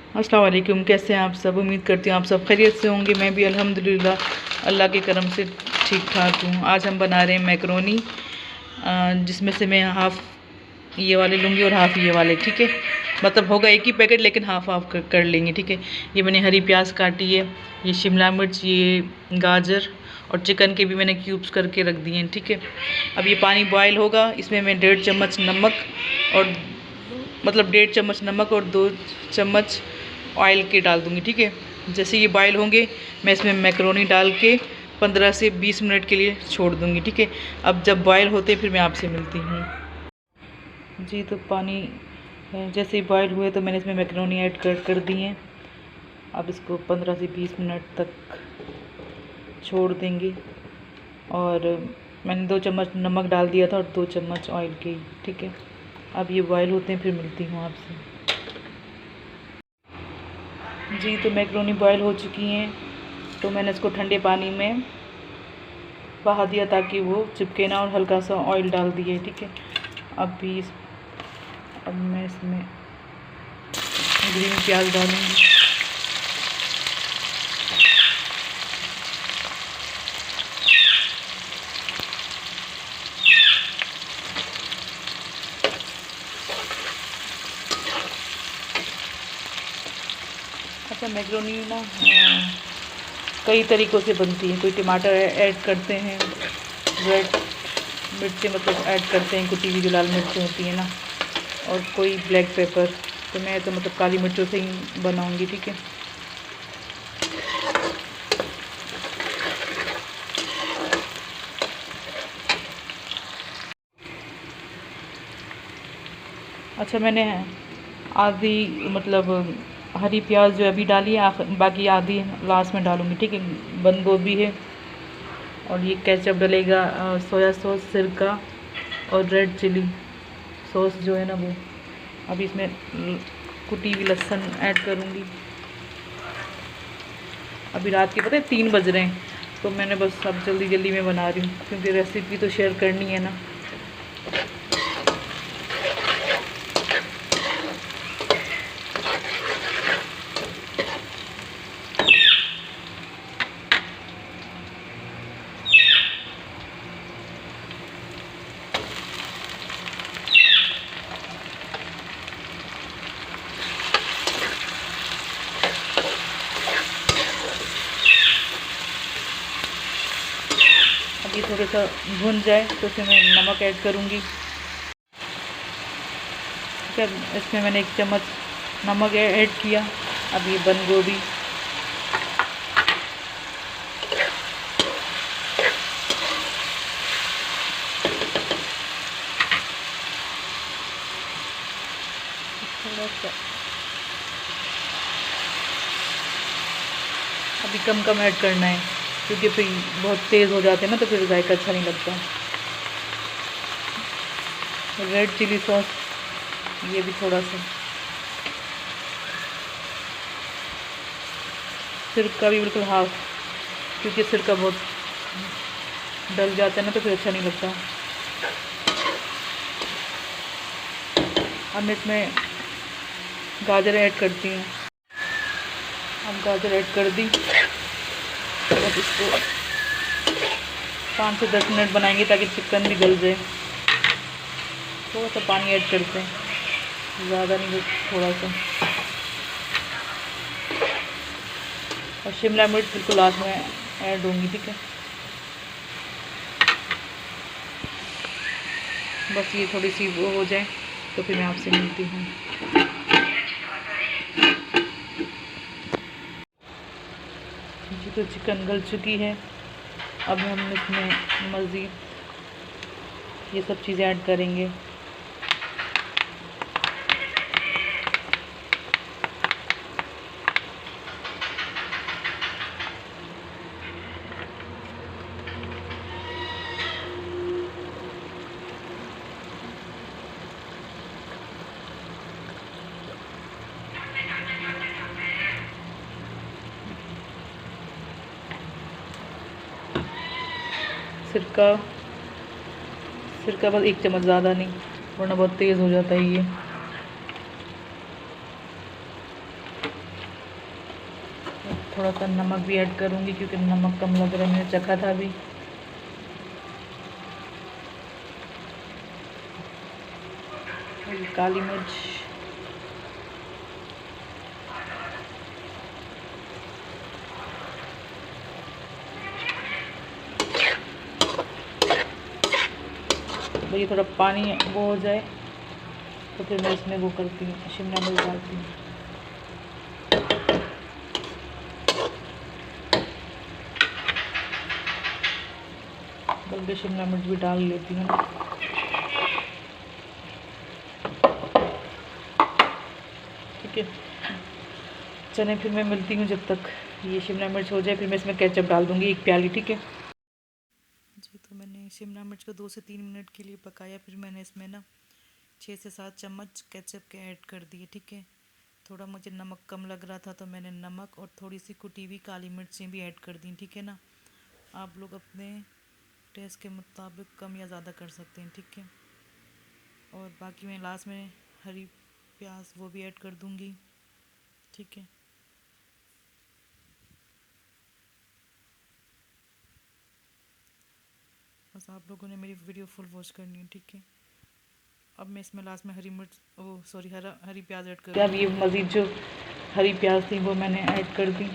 अस्सलाम वालेकुम। कैसे हैं आप सब? उम्मीद करती हूँ आप सब खैरियत से होंगे। मैं भी अल्हम्दुलिल्लाह अल्लाह के करम से ठीक ठाक हूँ। आज हम बना रहे हैं मैकरोनी, जिसमें से मैं हाफ़ ये वाले लूँगी और हाफ़ ये वाले, ठीक है। मतलब होगा एक ही पैकेट लेकिन हाफ़ हाफ़ कर लेंगे, ठीक है। ये मैंने हरी प्याज काटी है, ये शिमला मिर्च, ये गाजर और चिकन के भी मैंने क्यूब्स करके रख दिए हैं, ठीक है। अब ये पानी बॉयल होगा, इसमें मैं 1.5 चम्मच नमक और 1.5 चम्मच नमक और 2 चम्मच ऑयल के डाल दूँगी, ठीक है। जैसे ये बॉयल होंगे मैं इसमें मैकरोनी डाल के 15 से 20 मिनट के लिए छोड़ दूँगी, ठीक है। अब जब बॉयल होते फिर मैं आपसे मिलती हूँ। जी, तो पानी जैसे ही बॉयल हुए तो मैंने इसमें मैकरोनी ऐड कर दी हैं। अब इसको 15 से 20 मिनट तक छोड़ देंगे और मैंने 2 चम्मच नमक डाल दिया था और 2 चम्मच ऑयल के, ठीक है। अब ये बॉयल होते हैं फिर मिलती हूँ आपसे। जी, तो मैकरोनी बॉयल हो चुकी हैं, तो मैंने इसको ठंडे पानी में बहा दिया ताकि वो चिपके ना, और हल्का सा ऑयल डाल दिए, ठीक है। अब मैं इसमें ग्रीन प्याज डालूँगी। अच्छा, मैकरोनी ना कई तरीक़ों से बनती है। कोई टमाटर ऐड करते हैं, रेड मिर्चें मतलब ऐड करते हैं, कुटी हुई जो लाल मिर्चें होती हैं ना, और कोई ब्लैक पेपर। तो मैं तो मतलब काली मिर्चों से ही बनाऊंगी, ठीक है। अच्छा, मैंने आधी मतलब हरी प्याज जो अभी डाली है, बाकी आधी लास्ट में डालूंगी, ठीक है। बंद गोभी है और ये केचप डलेगा, सोया सॉस, सिरका और रेड चिली सॉस जो है ना वो। अभी इसमें कुटी हुई लहसुन ऐड करूँगी। अभी रात के पता है 3 बज रहे हैं, तो मैंने बस अब जल्दी जल्दी में बना रही हूँ क्योंकि रेसिपी तो शेयर करनी है ना। अभी थोड़ा सा भुन जाए तो इसमें मैं नमक ऐड करूँगी, ठीक है। इसमें मैंने 1 चम्मच नमक ऐड किया। अब ये बंद गोभी, थोड़ा सा अभी कम कम ऐड करना है क्योंकि फिर बहुत तेज़ हो जाते हैं ना, तो फिर जायका अच्छा नहीं लगता। रेड चिली सॉस ये भी थोड़ा सा, सिरका भी बिल्कुल हाफ, क्योंकि सिरका बहुत डल जाता है ना तो फिर अच्छा नहीं लगता। अब मैं इसमें गाजर ऐड करती हूँ। अब गाजर ऐड कर दी। अब इसको 5 से 10 मिनट बनाएंगे ताकि चिकन भी गल जाए। थोड़ा सा पानी ऐड करते हैं, ज़्यादा नहीं, थोड़ा सा। और शिमला मिर्च बिल्कुल लास्ट में ऐड होंगी, ठीक है। बस ये थोड़ी सी वो हो जाए तो फिर मैं आपसे मिलती हूँ। जी, तो चिकन गल चुकी है। अब हम इसमें मज़ीद ये सब चीज़ें ऐड करेंगे। सिरका बस 1 चम्मच, ज़्यादा नहीं, वरना बहुत तेज़ हो जाता है ये। थोड़ा सा नमक भी ऐड करूँगी क्योंकि नमक कम लग रहा है, मैंने चखा था अभी। काली मिर्च, ये थोड़ा पानी वो हो जाए तो फिर मैं इसमें वो करती हूँ, शिमला मिर्च डालती हूँ। बल्कि शिमला मिर्च भी डाल लेती हूँ। ठीक है, चने फिर मैं मिलती हूँ जब तक ये शिमला मिर्च हो जाए, फिर मैं इसमें केचप डाल दूँगी 1 प्याली। ठीक है जी, तो मैंने शिमला मिर्च को 2 से 3 मिनट के लिए पकाया, फिर मैंने इसमें ना 6 से 7 चम्मच केचप के ऐड कर दिए। ठीक है, थोड़ा मुझे नमक कम लग रहा था तो मैंने नमक और थोड़ी सी कुटी हुई काली मिर्चें भी ऐड कर दी। ठीक है ना, आप लोग अपने टेस्ट के मुताबिक कम या ज़्यादा कर सकते हैं। ठीक है, और बाकी मैं लास्ट में हरी प्याज वो भी ऐड कर दूँगी। ठीक है, बस आप लोगों ने मेरी वीडियो फुल वॉच करनी है। ठीक है, अब मैं इसमें लास्ट में हरी प्याज ऐड कर, अब ये मज़ीद जो हरी प्याज थी वो मैंने ऐड कर दी।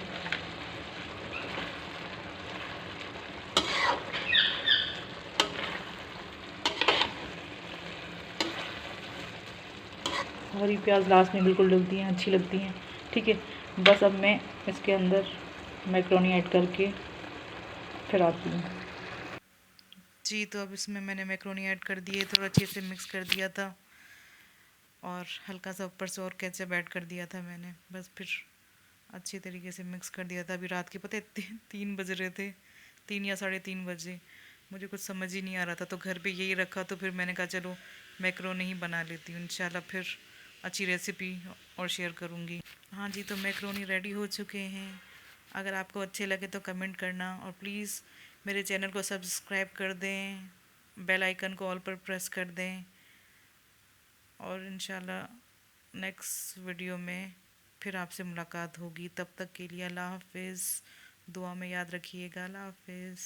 हरी प्याज लास्ट में बिल्कुल डलती हैं, अच्छी लगती हैं। ठीक है, बस अब मैं इसके अंदर मैक्रोनी ऐड करके फिर आती हूँ जी। तो अब इसमें मैंने मैक्रोनी ऐड कर दिए, थोड़ा अच्छे से मिक्स कर दिया था और हल्का सा ऊपर से और केचप ऐड कर दिया था मैंने। बस फिर अच्छी तरीके से मिक्स कर दिया था। अभी रात के पता है 3 बज रहे थे, 3 या 3:30 बजे। मुझे कुछ समझ ही नहीं आ रहा था तो घर पे यही रखा, तो फिर मैंने कहा चलो मैक्रोनी ही बना लेती हूँ। इंशाल्लाह फिर अच्छी रेसिपी और शेयर करूँगी। हाँ जी, तो मैक्रोनी रेडी हो चुके हैं। अगर आपको अच्छे लगे तो कमेंट करना और प्लीज़ मेरे चैनल को सब्सक्राइब कर दें, बेल आइकन को ऑल पर प्रेस कर दें और इंशाल्लाह नेक्स्ट वीडियो में फिर आपसे मुलाकात होगी। तब तक के लिए अल्लाह हाफिज़। दुआ में याद रखिएगा। अल्लाह हाफिज़।